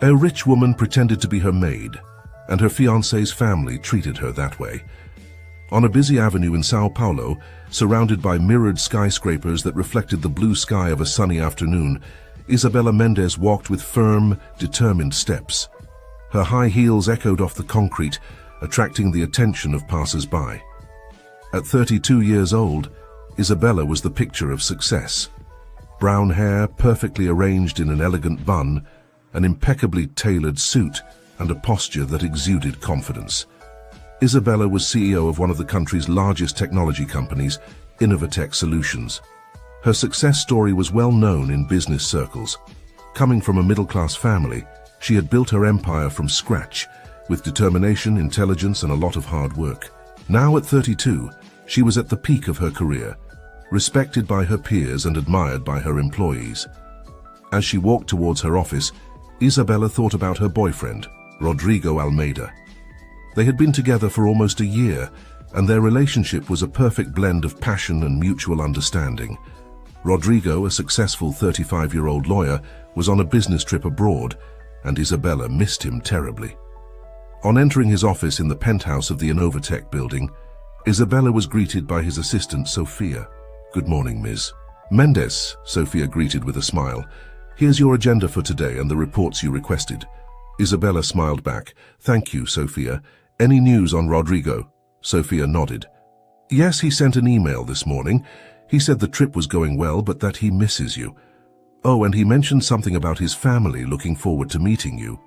A rich woman pretended to be her maid, and her fiancé's family treated her that way. On a busy avenue in São Paulo, surrounded by mirrored skyscrapers that reflected the blue sky of a sunny afternoon, Isabela Mendes walked with firm, determined steps. Her high heels echoed off the concrete, attracting the attention of passers-by. At 32 years old, Isabela was the picture of success. Brown hair perfectly arranged in an elegant bun, an impeccably tailored suit, and a posture that exuded confidence. Isabela was CEO of one of the country's largest technology companies, Innovatech Solutions. Her success story was well known in business circles. Coming from a middle-class family, she had built her empire from scratch, with determination, intelligence, and a lot of hard work. Now at 32, she was at the peak of her career, respected by her peers and admired by her employees. As she walked towards her office, Isabela thought about her boyfriend, Rodrigo Almeida. They had been together for almost a year, and their relationship was a perfect blend of passion and mutual understanding. Rodrigo, a successful 35-year-old lawyer, was on a business trip abroad, and Isabela missed him terribly. On entering his office in the penthouse of the Innovatech building, Isabela was greeted by his assistant, Sophia. "Good morning, Ms. Mendes," Sophia greeted with a smile. "Here's your agenda for today and the reports you requested." Isabela smiled back. "Thank you, Sophia. Any news on Rodrigo?" Sophia nodded. "Yes, he sent an email this morning. He said the trip was going well, but that he misses you. Oh, and he mentioned something about his family looking forward to meeting you."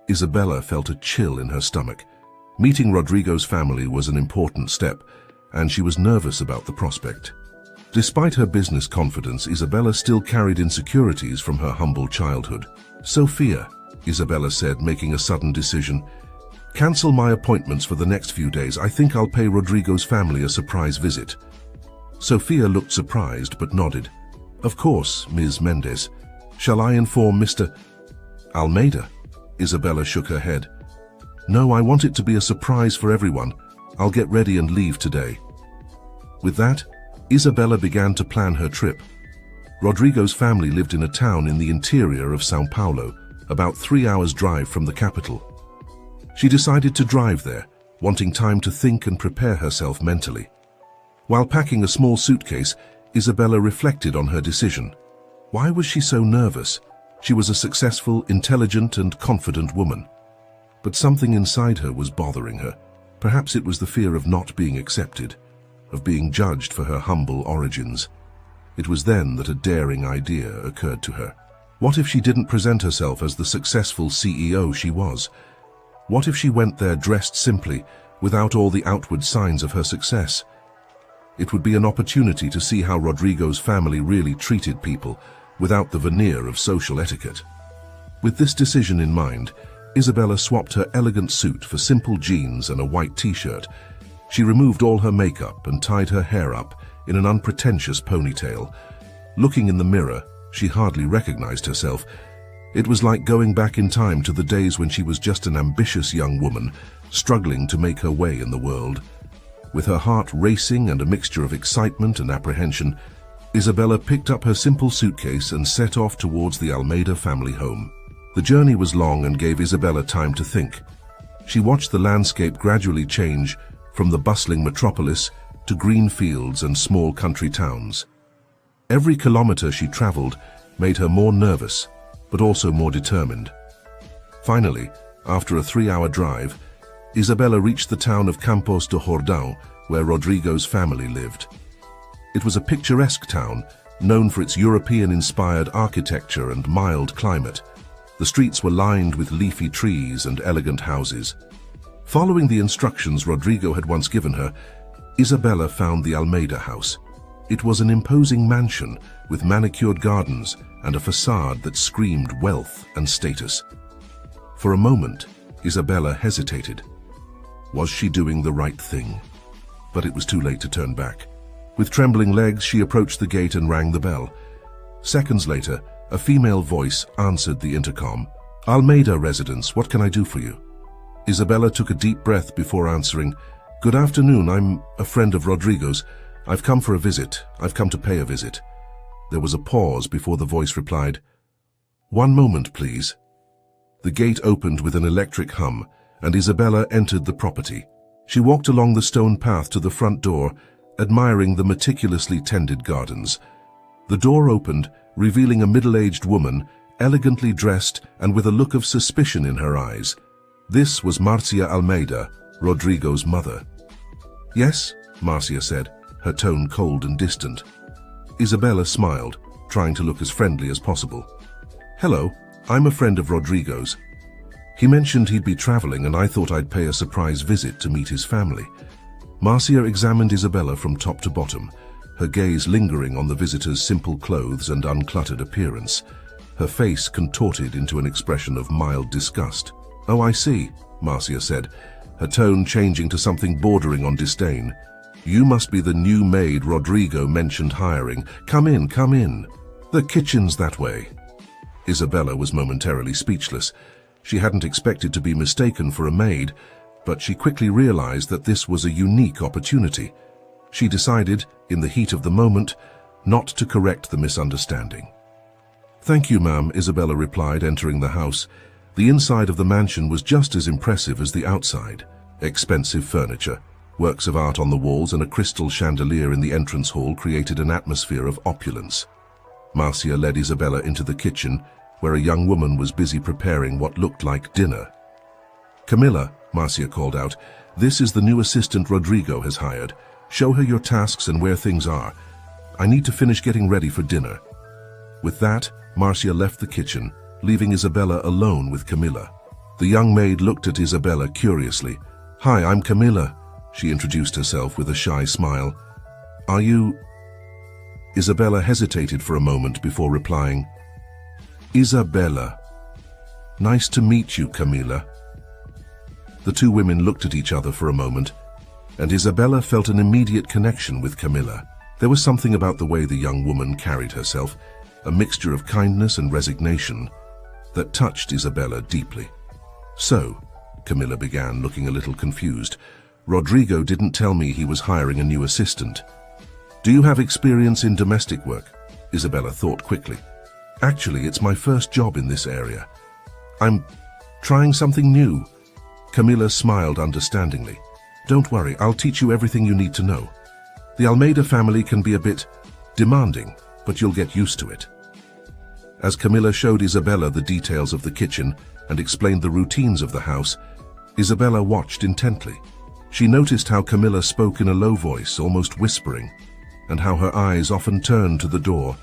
Isabela felt a chill in her stomach. Meeting Rodrigo's family was an important step, and she was nervous about the prospect. Despite her business confidence, Isabela still carried insecurities from her humble childhood. "Sophia," Isabela said, making a sudden decision, "cancel my appointments for the next few days. I think I'll pay Rodrigo's family a surprise visit." Sophia looked surprised but nodded. "Of course, Ms. Mendes. Shall I inform Mr. Almeida?" Isabela shook her head. "No, I want it to be a surprise for everyone. I'll get ready and leave today." With that, Isabela began to plan her trip. Rodrigo's family lived in a town in the interior of São Paulo, about 3 hours' drive from the capital. She decided to drive there, wanting time to think and prepare herself mentally. While packing a small suitcase, Isabela reflected on her decision. Why was she so nervous? She was a successful, intelligent, and confident woman. But something inside her was bothering her. Perhaps it was the fear of not being accepted, of being judged for her humble origins. It was then that a daring idea occurred to her. What if she didn't present herself as the successful CEO she was? What if she went there dressed simply, without all the outward signs of her success? It would be an opportunity to see how Rodrigo's family really treated people, without the veneer of social etiquette. With this decision in mind, Isabela swapped her elegant suit for simple jeans and a white t-shirt. She removed all her makeup and tied her hair up in an unpretentious ponytail. Looking in the mirror, she hardly recognized herself. It was like going back in time to the days when she was just an ambitious young woman, struggling to make her way in the world. With her heart racing and a mixture of excitement and apprehension, Isabela picked up her simple suitcase and set off towards the Almeida family home. The journey was long and gave Isabela time to think. She watched the landscape gradually change from the bustling metropolis to green fields and small country towns. Every kilometer she traveled made her more nervous, but also more determined. Finally, after a 3-hour drive, Isabela reached the town of Campos do Jordão, where Rodrigo's family lived. It was a picturesque town, known for its European-inspired architecture and mild climate. The streets were lined with leafy trees and elegant houses. Following the instructions Rodrigo had once given her, Isabela found the Almeida house. It was an imposing mansion with manicured gardens and a facade that screamed wealth and status. For a moment, Isabela hesitated. Was she doing the right thing? But it was too late to turn back. With trembling legs, she approached the gate and rang the bell. Seconds later, a female voice answered the intercom. "Almeida residence, what can I do for you?" Isabela took a deep breath before answering. "Good afternoon, I'm a friend of Rodrigo's. I've come for a visit. I've come to pay a visit." There was a pause before the voice replied, "1 moment, please." The gate opened with an electric hum, and Isabella entered the property. She walked along the stone path to the front door, admiring the meticulously tended gardens. The door opened, revealing a middle-aged woman, elegantly dressed and with a look of suspicion in her eyes. This was Marcia Almeida, Rodrigo's mother. "Yes," Marcia said, her tone cold and distant. Isabella smiled, trying to look as friendly as possible. "Hello, I'm a friend of Rodrigo's. He mentioned he'd be traveling and I thought I'd pay a surprise visit to meet his family." Marcia examined Isabella from top to bottom, her gaze lingering on the visitor's simple clothes and uncluttered appearance. Her face contorted into an expression of mild disgust. "Oh, I see," Marcia said, her tone changing to something bordering on disdain. "You must be the new maid Rodrigo mentioned hiring. Come in, come in. The kitchen's that way." Isabella was momentarily speechless. She hadn't expected to be mistaken for a maid, but she quickly realized that this was a unique opportunity. She decided, in the heat of the moment, not to correct the misunderstanding. "Thank you, ma'am," Isabella replied, entering the house. The inside of the mansion was just as impressive as the outside. Expensive furniture, works of art on the walls, and a crystal chandelier in the entrance hall created an atmosphere of opulence. Marcia led Isabella into the kitchen, where a young woman was busy preparing what looked like dinner. "Camilla," Marcia called out, "this is the new assistant Rodrigo has hired. Show her your tasks and where things are. I need to finish getting ready for dinner." With that, Marcia left the kitchen, leaving Isabella alone with Camilla. The young maid looked at Isabella curiously. "Hi, I'm Camilla," she introduced herself with a shy smile. "Are you—" Isabella hesitated for a moment before replying, "Isabella. Nice to meet you, Camilla." The two women looked at each other for a moment, and Isabella felt an immediate connection with Camilla. There was something about the way the young woman carried herself, a mixture of kindness and resignation, that touched Isabella deeply. "So," Camilla began, looking a little confused, "Rodrigo didn't tell me he was hiring a new assistant. Do you have experience in domestic work?" Isabella thought quickly. "Actually, it's my first job in this area. I'm trying something new." Camilla smiled understandingly. "Don't worry, I'll teach you everything you need to know. The Almeida family can be a bit demanding, but you'll get used to it." As Camilla showed Isabella the details of the kitchen and explained the routines of the house, Isabella watched intently. She noticed how Camilla spoke in a low voice, almost whispering, and how her eyes often turned to the door,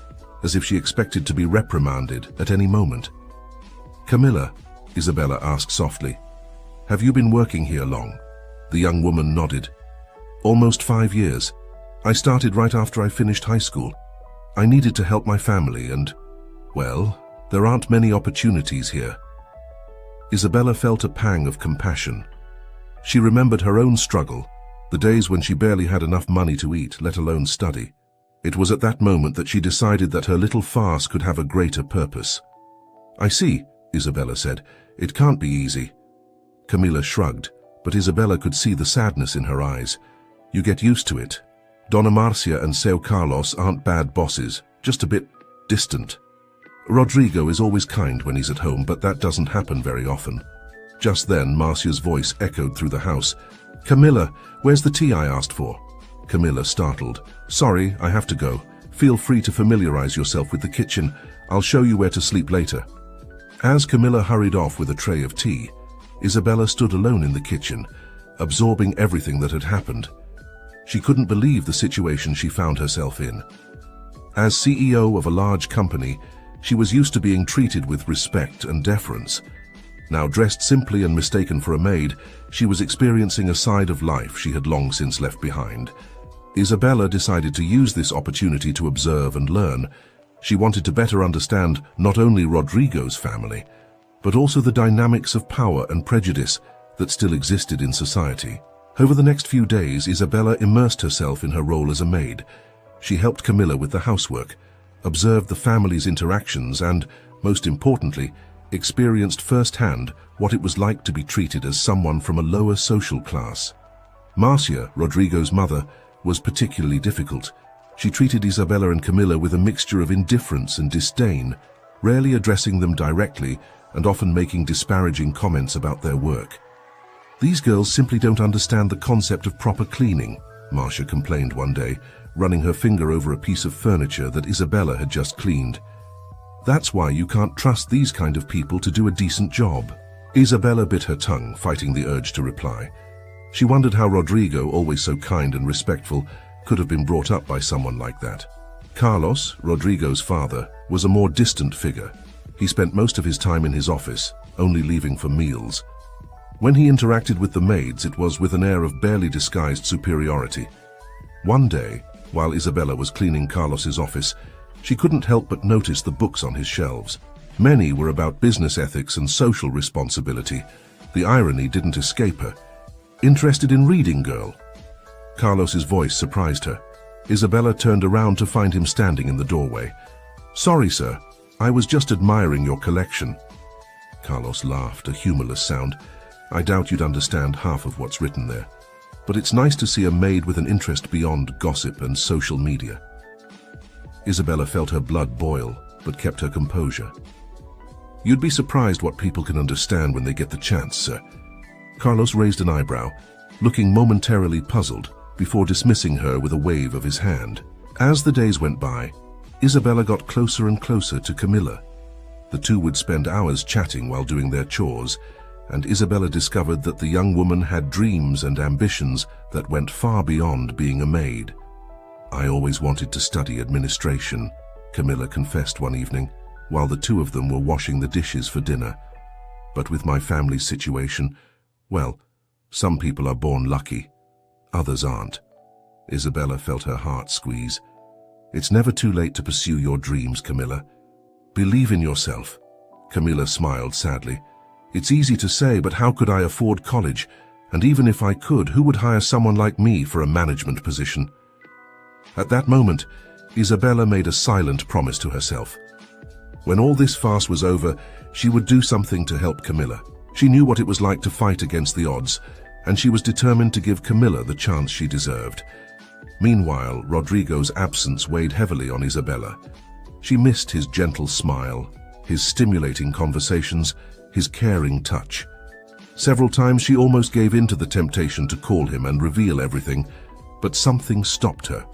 as if she expected to be reprimanded at any moment. "Camilla," Isabella asked softly, "have you been working here long?" The young woman nodded. "Almost 5 years. I started right after I finished high school. I needed to help my family and, well, there aren't many opportunities here." Isabella felt a pang of compassion. She remembered her own struggle, the days when she barely had enough money to eat, let alone study. It was at that moment that she decided that her little farce could have a greater purpose. "I see," Isabella said. "It can't be easy." Camilla shrugged, but Isabella could see the sadness in her eyes. "You get used to it. Donna Marcia and Seu Carlos aren't bad bosses, just a bit distant. Rodrigo is always kind when he's at home, but that doesn't happen very often." Just then, Marcia's voice echoed through the house. "Camilla, where's the tea I asked for?" Camilla startled. "Sorry, I have to go. Feel free to familiarize yourself with the kitchen. I'll show you where to sleep later." As Camilla hurried off with a tray of tea, Isabella stood alone in the kitchen, absorbing everything that had happened. She couldn't believe the situation she found herself in. As CEO of a large company, she was used to being treated with respect and deference. Now dressed simply and mistaken for a maid, she was experiencing a side of life she had long since left behind. Isabella decided to use this opportunity to observe and learn. She wanted to better understand not only Rodrigo's family, but also the dynamics of power and prejudice that still existed in society. Over the next few days, Isabella immersed herself in her role as a maid. She helped Camilla with the housework, observed the family's interactions, and, most importantly, experienced firsthand what it was like to be treated as someone from a lower social class. Marcia, Rodrigo's mother, was particularly difficult. She treated Isabella and Camilla with a mixture of indifference and disdain, rarely addressing them directly and often making disparaging comments about their work. "These girls simply don't understand the concept of proper cleaning," Marcia complained one day, running her finger over a piece of furniture that Isabella had just cleaned. "That's why you can't trust these kind of people to do a decent job." Isabella bit her tongue, fighting the urge to reply. She wondered how Rodrigo, always so kind and respectful, could have been brought up by someone like that. Carlos, Rodrigo's father, was a more distant figure. He spent most of his time in his office, only leaving for meals. When he interacted with the maids, it was with an air of barely disguised superiority. One day, while Isabella was cleaning Carlos's office, she couldn't help but notice the books on his shelves. Many were about business ethics and social responsibility. The irony didn't escape her. "Interested in reading, girl?" Carlos's voice surprised her. Isabella turned around to find him standing in the doorway. "Sorry, sir. I was just admiring your collection." Carlos laughed, a humorless sound. "I doubt you'd understand half of what's written there. But it's nice to see a maid with an interest beyond gossip and social media." Isabella felt her blood boil, but kept her composure. "You'd be surprised what people can understand when they get the chance, sir." Carlos raised an eyebrow, looking momentarily puzzled, before dismissing her with a wave of his hand. As the days went by, Isabella got closer and closer to Camilla. The two would spend hours chatting while doing their chores, and Isabella discovered that the young woman had dreams and ambitions that went far beyond being a maid. "I always wanted to study administration," Camilla confessed one evening, while the two of them were washing the dishes for dinner. "But with my family's situation, well, some people are born lucky, others aren't." Isabella felt her heart squeeze. "It's never too late to pursue your dreams, Camilla. Believe in yourself." Camilla smiled sadly. "It's easy to say, but how could I afford college? And even if I could, who would hire someone like me for a management position?" At that moment, Isabella made a silent promise to herself. When all this farce was over, she would do something to help Camilla. She knew what it was like to fight against the odds, and she was determined to give Camilla the chance she deserved. Meanwhile, Rodrigo's absence weighed heavily on Isabella. She missed his gentle smile, his stimulating conversations, his caring touch. Several times she almost gave in to the temptation to call him and reveal everything, but something stopped her.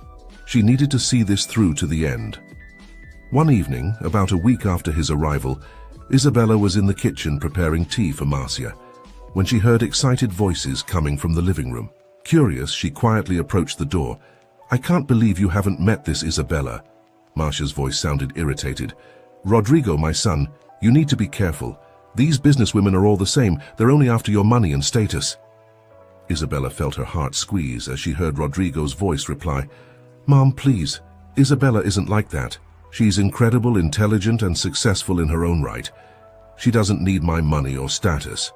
She needed to see this through to the end. One evening, about a week after his arrival, Isabella was in the kitchen preparing tea for Marcia, when she heard excited voices coming from the living room. Curious, she quietly approached the door. "I can't believe you haven't met this Isabella." Marcia's voice sounded irritated. "Rodrigo, my son, you need to be careful. These businesswomen are all the same. They're only after your money and status." Isabella felt her heart squeeze as she heard Rodrigo's voice reply, "Mom, please. Isabella isn't like that. She's incredible, intelligent, and successful in her own right. She doesn't need my money or status."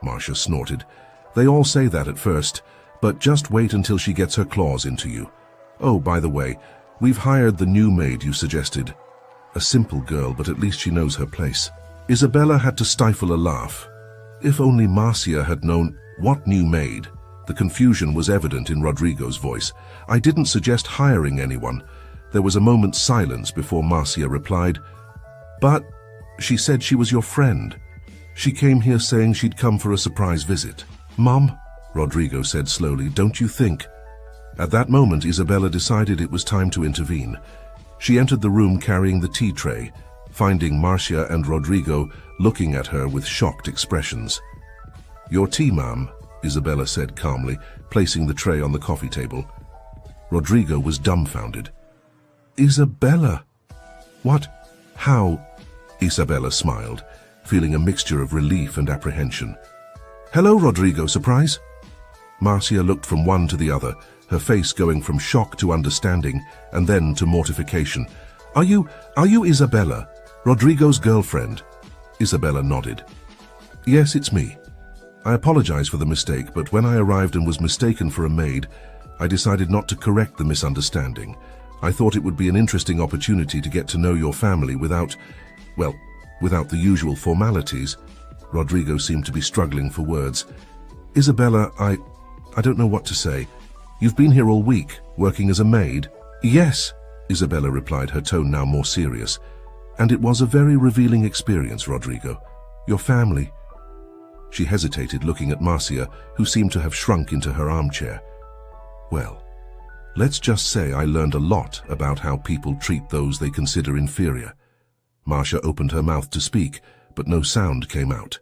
Marcia snorted. "They all say that at first, but just wait until she gets her claws into you. Oh, by the way, we've hired the new maid you suggested. A simple girl, but at least she knows her place." Isabella had to stifle a laugh. If only Marcia had known. "What new maid?" The confusion was evident in Rodrigo's voice. "I didn't suggest hiring anyone." There was a moment's silence before Marcia replied, "But she said she was your friend. She came here saying she'd come for a surprise visit." "Mom," Rodrigo said slowly, "don't you think?" At that moment, Isabella decided it was time to intervene. She entered the room carrying the tea tray, finding Marcia and Rodrigo looking at her with shocked expressions. "Your tea, ma'am," Isabella said calmly, placing the tray on the coffee table. Rodrigo was dumbfounded. "Isabella! What? How?" Isabella smiled, feeling a mixture of relief and apprehension. "Hello, Rodrigo, surprise?" Marcia looked from one to the other, her face going from shock to understanding, and then to mortification. Are you Isabella, Rodrigo's girlfriend?" Isabella nodded. "Yes, it's me. I apologize for the mistake, but when I arrived and was mistaken for a maid, I decided not to correct the misunderstanding. I thought it would be an interesting opportunity to get to know your family without the usual formalities." Rodrigo seemed to be struggling for words. "Isabella, I don't know what to say. You've been here all week, working as a maid?" "Yes," Isabella replied, her tone now more serious. And it was a very revealing experience, Rodrigo. Your family. She hesitated, looking at Marcia, who seemed to have shrunk into her armchair. Well, let's just say I learned a lot about how people treat those they consider inferior. Marcia opened her mouth to speak, but no sound came out.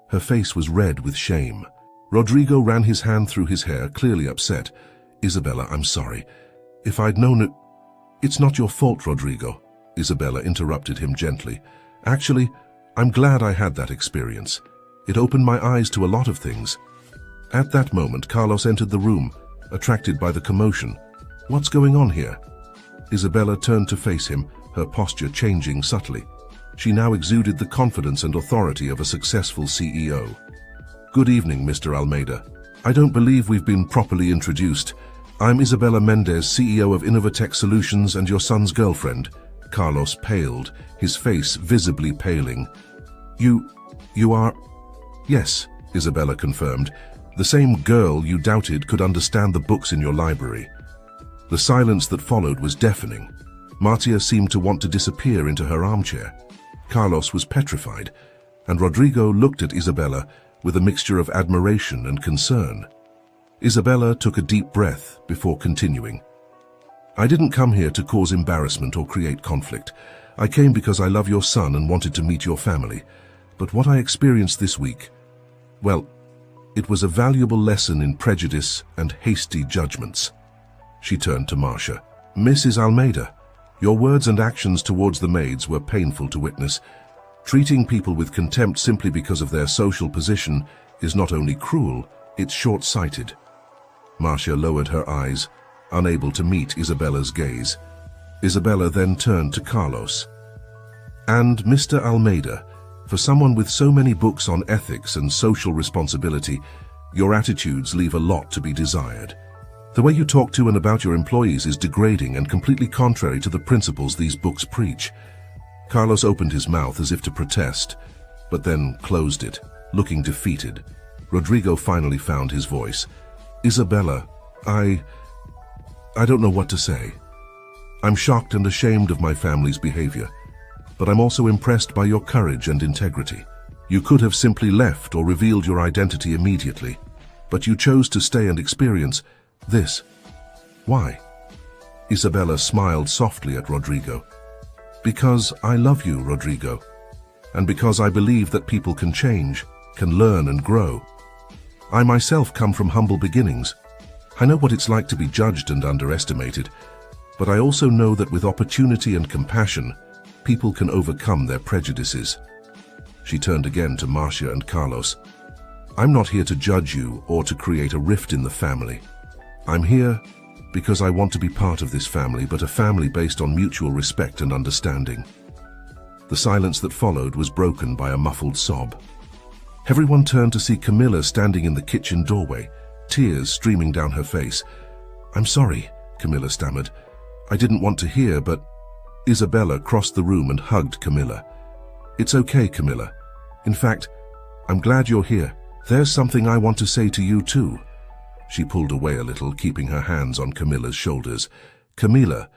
Her face was red with shame. Rodrigo ran his hand through his hair, clearly upset. Isabella, I'm sorry. If I'd known it... It's not your fault, Rodrigo. Isabella interrupted him gently. Actually, I'm glad I had that experience. It opened my eyes to a lot of things. At that moment, Carlos entered the room, attracted by the commotion. What's going on here? Isabella turned to face him, her posture changing subtly. She now exuded the confidence and authority of a successful CEO. Good evening, Mr. Almeida. I don't believe we've been properly introduced. I'm Isabella Mendez, CEO of Innovatech Solutions and your son's girlfriend. Carlos paled, his face visibly paling. You are... Yes, Isabella confirmed. The same girl you doubted could understand the books in your library. The silence that followed was deafening. Marcia seemed to want to disappear into her armchair. Carlos was petrified, and Rodrigo looked at Isabella with a mixture of admiration and concern. Isabella took a deep breath before continuing. I didn't come here to cause embarrassment or create conflict. I came because I love your son and wanted to meet your family. But what I experienced this week, well, it was a valuable lesson in prejudice and hasty judgments. She turned to Marcia. Mrs. Almeida, your words and actions towards the maids were painful to witness. Treating people with contempt simply because of their social position is not only cruel, it's short-sighted. Marcia lowered her eyes, unable to meet Isabella's gaze. Isabella then turned to Carlos. And Mr. Almeida, for someone with so many books on ethics and social responsibility, your attitudes leave a lot to be desired. The way you talk to and about your employees is degrading and completely contrary to the principles these books preach. Carlos opened his mouth as if to protest, but then closed it, looking defeated. Rodrigo finally found his voice. Isabella, I don't know what to say. I'm shocked and ashamed of my family's behavior, but I'm also impressed by your courage and integrity. You could have simply left or revealed your identity immediately, but you chose to stay and experience this. Why? Isabella smiled softly at Rodrigo. Because I love you, Rodrigo, and because I believe that people can change, can learn and grow. I myself come from humble beginnings. I know what it's like to be judged and underestimated, but I also know that with opportunity and compassion, people can overcome their prejudices. She turned again to Marcia and Carlos. I'm not here to judge you or to create a rift in the family. I'm here because I want to be part of this family, but a family based on mutual respect and understanding. The silence that followed was broken by a muffled sob. Everyone turned to see Camilla standing in the kitchen doorway, tears streaming down her face. I'm sorry, Camilla stammered. I didn't want to hear, but... Isabella crossed the room and hugged Camilla. It's okay, Camilla. In fact, I'm glad you're here. There's something I want to say to you too. She pulled away a little, keeping her hands on Camilla's shoulders. Camilla,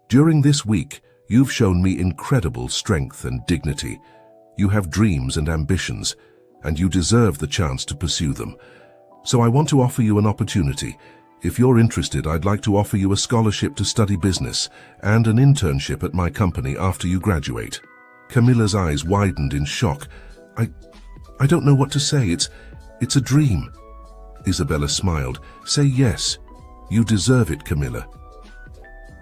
during this week, you've shown me incredible strength and dignity. You have dreams and ambitions, and you deserve the chance to pursue them. So I want to offer you an opportunity. If you're interested, I'd like to offer you a scholarship to study business and an internship at my company after you graduate. Camilla's eyes widened in shock. I don't know what to say. It's a dream. Isabella smiled. Say yes. You deserve it, Camilla.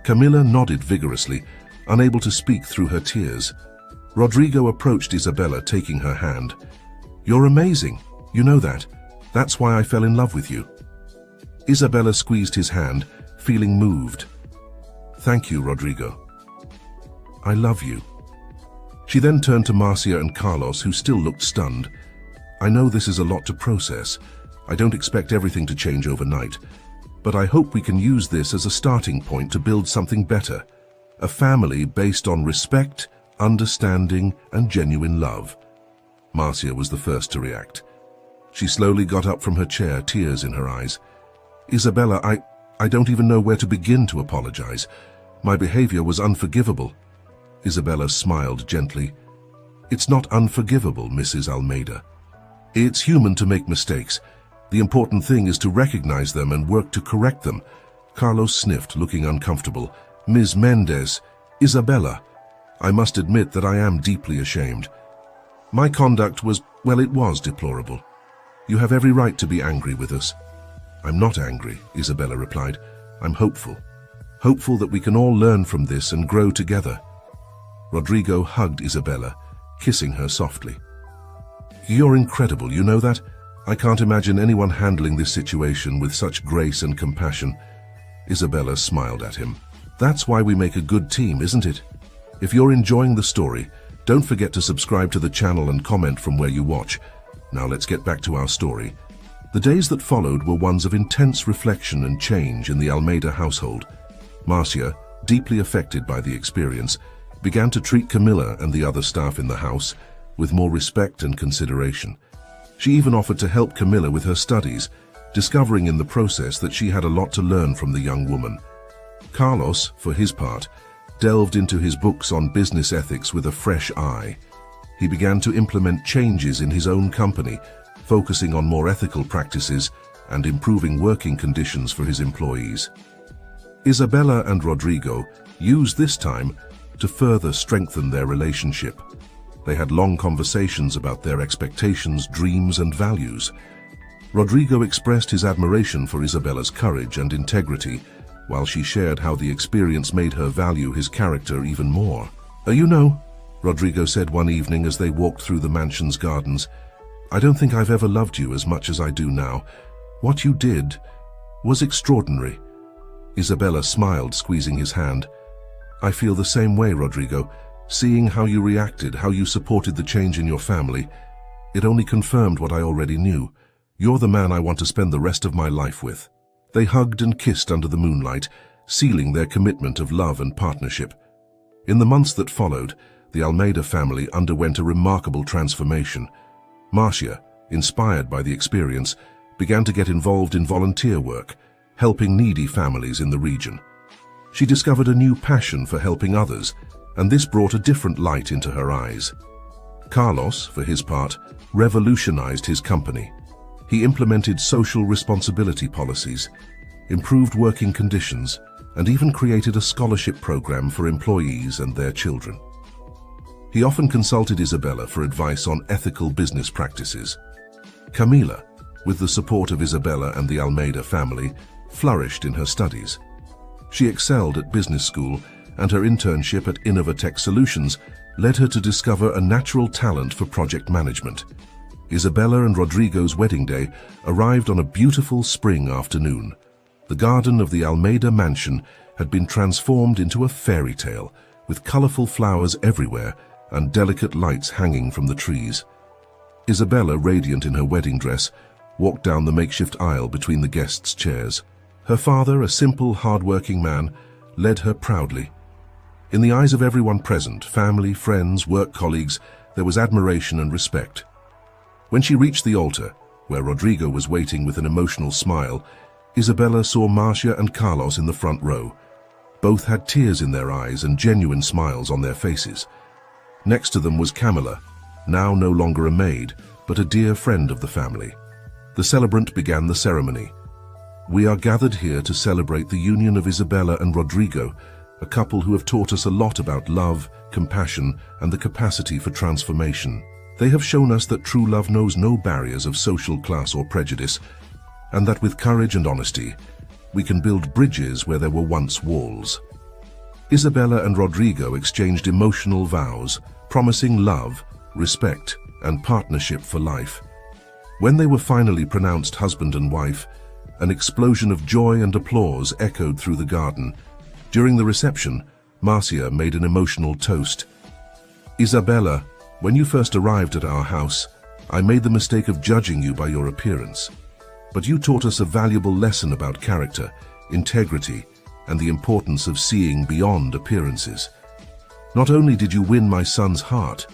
Camilla nodded vigorously, unable to speak through her tears. Rodrigo approached Isabella, taking her hand. You're amazing. You know that. That's why I fell in love with you. Isabella squeezed his hand, feeling moved. Thank you, Rodrigo. I love you. She then turned to Marcia and Carlos, who still looked stunned. I know this is a lot to process. I don't expect everything to change overnight, but I hope we can use this as a starting point to build something better. A family based on respect, understanding, and genuine love. Marcia was the first to react. She slowly got up from her chair, tears in her eyes. Isabella, I don't even know where to begin to apologize. My behavior was unforgivable. Isabella smiled gently. It's not unforgivable, Mrs. Almeida. It's human to make mistakes. The important thing is to recognize them and work to correct them. Carlos sniffed, looking uncomfortable. Ms. Mendez, Isabella, I must admit that I am deeply ashamed. My conduct was, well, it was deplorable. You have every right to be angry with us. I'm not angry, Isabella replied. I'm hopeful. Hopeful that we can all learn from this and grow together. Rodrigo hugged Isabella, kissing her softly. You're incredible, you know that? I can't imagine anyone handling this situation with such grace and compassion. Isabella smiled at him. That's why we make a good team, isn't it? If you're enjoying the story, don't forget to subscribe to the channel and comment from where you watch. Now let's get back to our story. The days that followed were ones of intense reflection and change in the Almeida household. Marcia, deeply affected by the experience, began to treat Camilla and the other staff in the house with more respect and consideration. She even offered to help Camilla with her studies, discovering in the process that she had a lot to learn from the young woman. Carlos, for his part, delved into his books on business ethics with a fresh eye. He began to implement changes in his own company, focusing on more ethical practices and improving working conditions for his employees. Isabella and Rodrigo used this time to further strengthen their relationship. They had long conversations about their expectations, dreams, and values. Rodrigo expressed his admiration for Isabella's courage and integrity, while she shared how the experience made her value his character even more. You know, Rodrigo said one evening as they walked through the mansion's gardens, I don't think I've ever loved you as much as I do now. What you did was extraordinary. Isabella smiled, squeezing his hand. I feel the same way, Rodrigo. Seeing how you reacted, how you supported the change in your family, it only confirmed what I already knew. You're the man I want to spend the rest of my life with. They hugged and kissed under the moonlight, sealing their commitment of love and partnership. In the months that followed, the Almeida family underwent a remarkable transformation. Marcia, inspired by the experience, began to get involved in volunteer work, helping needy families in the region. She discovered a new passion for helping others, and this brought a different light into her eyes. Carlos, for his part, revolutionized his company. He implemented social responsibility policies, improved working conditions, and even created a scholarship program for employees and their children. He often consulted Isabella for advice on ethical business practices. Camila, with the support of Isabella and the Almeida family, flourished in her studies. She excelled at business school, and her internship at Innovatech Solutions led her to discover a natural talent for project management. Isabella and Rodrigo's wedding day arrived on a beautiful spring afternoon. The garden of the Almeida mansion had been transformed into a fairy tale, with colorful flowers everywhere and delicate lights hanging from the trees. Isabella, radiant in her wedding dress, walked down the makeshift aisle between the guests' chairs. Her father, a simple, hard-working man, led her proudly. In the eyes of everyone present, family, friends, work colleagues, there was admiration and respect. When she reached the altar, where Rodrigo was waiting with an emotional smile, Isabella saw Marcia and Carlos in the front row. Both had tears in their eyes and genuine smiles on their faces. Next to them was Camilla, now no longer a maid, but a dear friend of the family. The celebrant began the ceremony. We are gathered here to celebrate the union of Isabella and Rodrigo, a couple who have taught us a lot about love, compassion, and the capacity for transformation. They have shown us that true love knows no barriers of social class or prejudice, and that with courage and honesty, we can build bridges where there were once walls. Isabella and Rodrigo exchanged emotional vows, promising love, respect, and partnership for life. When they were finally pronounced husband and wife, an explosion of joy and applause echoed through the garden. During the reception, Marcia made an emotional toast. Isabella, when you first arrived at our house, I made the mistake of judging you by your appearance. But you taught us a valuable lesson about character, integrity, and the importance of seeing beyond appearances. Not only did you win my son's heart,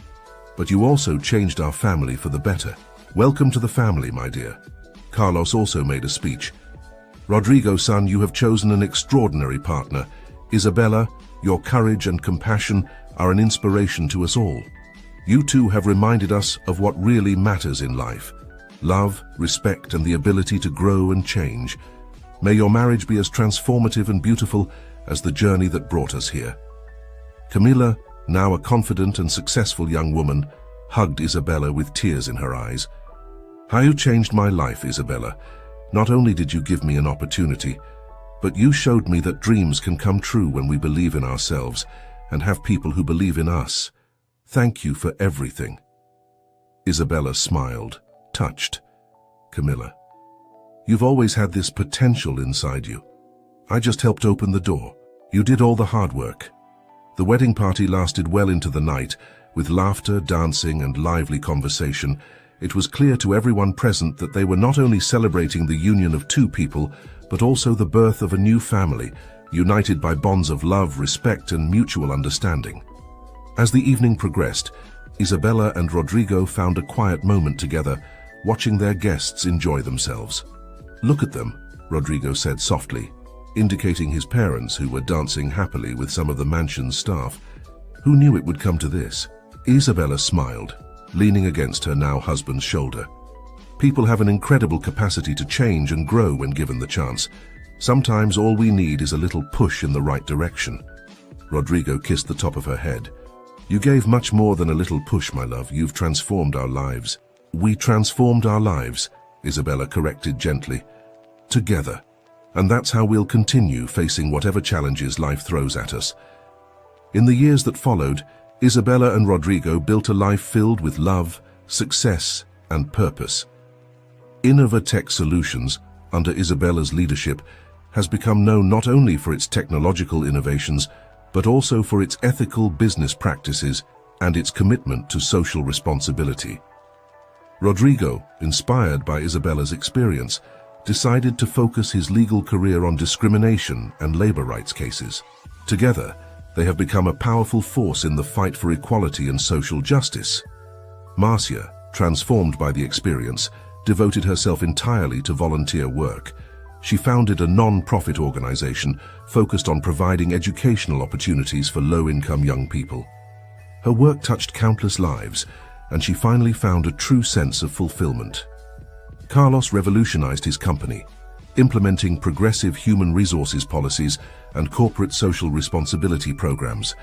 but you also changed our family for the better. Welcome to the family, my dear. Carlos also made a speech. Rodrigo, son, you have chosen an extraordinary partner. Isabella, your courage and compassion are an inspiration to us all. You two have reminded us of what really matters in life: love, respect, and the ability to grow and change. May your marriage be as transformative and beautiful as the journey that brought us here." Camilla, now a confident and successful young woman, hugged Isabella with tears in her eyes. "How you changed my life, Isabella. Not only did you give me an opportunity, but you showed me that dreams can come true when we believe in ourselves and have people who believe in us. Thank you for everything." Isabella smiled, touched. "Camilla, you've always had this potential inside you. I just helped open the door. You did all the hard work." The wedding party lasted well into the night, with laughter, dancing, and lively conversation. It was clear to everyone present that they were not only celebrating the union of two people, but also the birth of a new family, united by bonds of love, respect, and mutual understanding. As the evening progressed, Isabella and Rodrigo found a quiet moment together, watching their guests enjoy themselves. "Look at them," Rodrigo said softly, indicating his parents, who were dancing happily with some of the mansion's staff. "Who knew it would come to this?" Isabella smiled, leaning against her now husband's shoulder. "People have an incredible capacity to change and grow when given the chance. Sometimes all we need is a little push in the right direction." Rodrigo kissed the top of her head. "You gave much more than a little push, my love. You've transformed our lives." "We transformed our lives," Isabella corrected gently. "Together. And that's how we'll continue facing whatever challenges life throws at us." In the years that followed, Isabella and Rodrigo built a life filled with love, success, and purpose. Innovatech Solutions, under Isabella's leadership, has become known not only for its technological innovations, but also for its ethical business practices and its commitment to social responsibility. Rodrigo, inspired by Isabella's experience, decided to focus his legal career on discrimination and labor rights cases. Together, they have become a powerful force in the fight for equality and social justice. Marcia, transformed by the experience, devoted herself entirely to volunteer work. She founded a non-profit organization focused on providing educational opportunities for low-income young people. Her work touched countless lives, and she finally found a true sense of fulfillment. Carlos revolutionized his company, implementing progressive human resources policies and corporate social responsibility programs.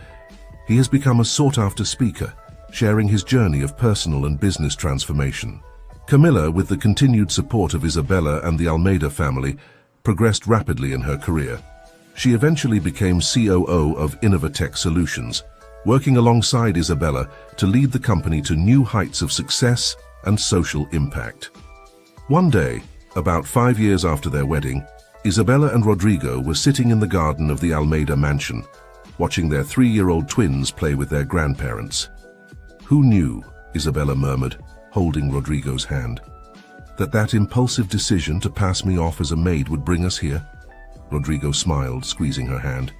He has become a sought-after speaker, sharing his journey of personal and business transformation. Camilla, with the continued support of Isabella and the Almeida family, progressed rapidly in her career. She eventually became COO of Innovatech Solutions, working alongside Isabella to lead the company to new heights of success and social impact. One day, about 5 years after their wedding, Isabella and Rodrigo were sitting in the garden of the Almeida mansion, watching their 3-year-old twins play with their grandparents. "Who knew," Isabella murmured, holding Rodrigo's hand, that impulsive decision to pass me off as a maid would bring us here?" Rodrigo smiled, squeezing her hand.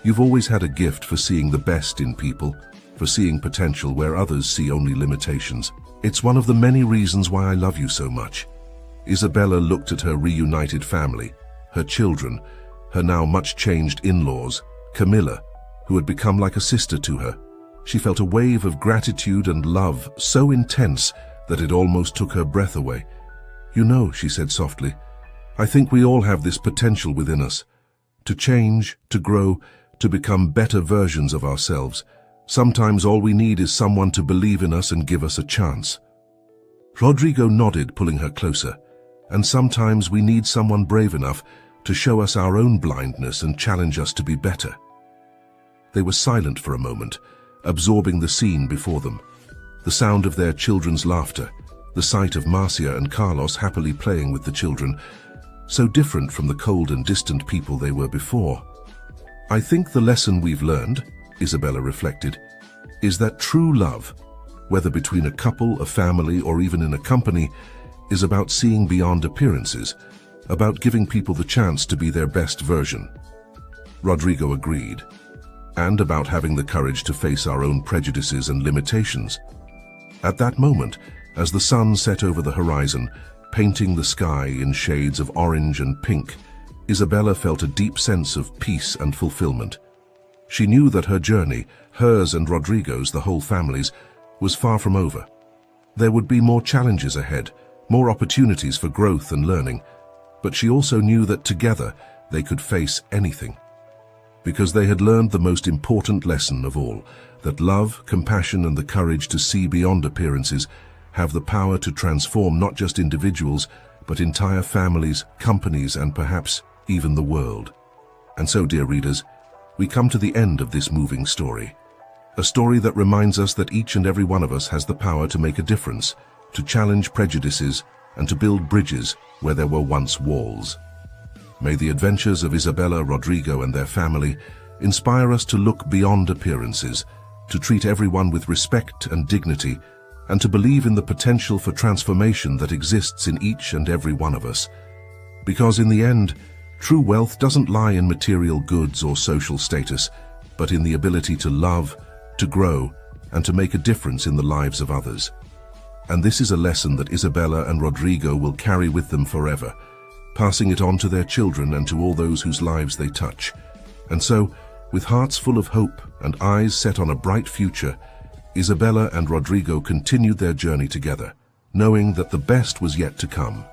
"You've always had a gift for seeing the best in people, for seeing potential where others see only limitations. It's one of the many reasons why I love you so much." Isabella looked at her reunited family, her children, her now much-changed in-laws, Camilla, who had become like a sister to her. She felt a wave of gratitude and love so intense that it almost took her breath away. "You know," she said softly, "I think we all have this potential within us, to change, to grow, to become better versions of ourselves. Sometimes all we need is someone to believe in us and give us a chance." Rodrigo nodded, pulling her closer. "And sometimes we need someone brave enough to show us our own blindness and challenge us to be better." They were silent for a moment, absorbing the scene before them. The sound of their children's laughter, the sight of Marcia and Carlos happily playing with the children, so different from the cold and distant people they were before. "I think the lesson we've learned," Isabella reflected, "is that true love, whether between a couple, a family, or even in a company, is about seeing beyond appearances, about giving people the chance to be their best version." Rodrigo agreed, "and about having the courage to face our own prejudices and limitations." At that moment, as the sun set over the horizon, painting the sky in shades of orange and pink, Isabella felt a deep sense of peace and fulfillment. She knew that her journey, hers and Rodrigo's, the whole family's, was far from over. There would be more challenges ahead, more opportunities for growth and learning, but she also knew that together they could face anything. Because they had learned the most important lesson of all, that love, compassion and the courage to see beyond appearances have the power to transform not just individuals, but entire families, companies and perhaps even the world. And so, dear readers, we come to the end of this moving story. A story that reminds us that each and every one of us has the power to make a difference, to challenge prejudices, and to build bridges where there were once walls. May the adventures of Isabella, Rodrigo and their family inspire us to look beyond appearances, to treat everyone with respect and dignity, and to believe in the potential for transformation that exists in each and every one of us. Because in the end, true wealth doesn't lie in material goods or social status, but in the ability to love, to grow, and to make a difference in the lives of others. And this is a lesson that Isabella and Rodrigo will carry with them forever, passing it on to their children and to all those whose lives they touch. And so, with hearts full of hope and eyes set on a bright future, Isabella and Rodrigo continued their journey together, knowing that the best was yet to come.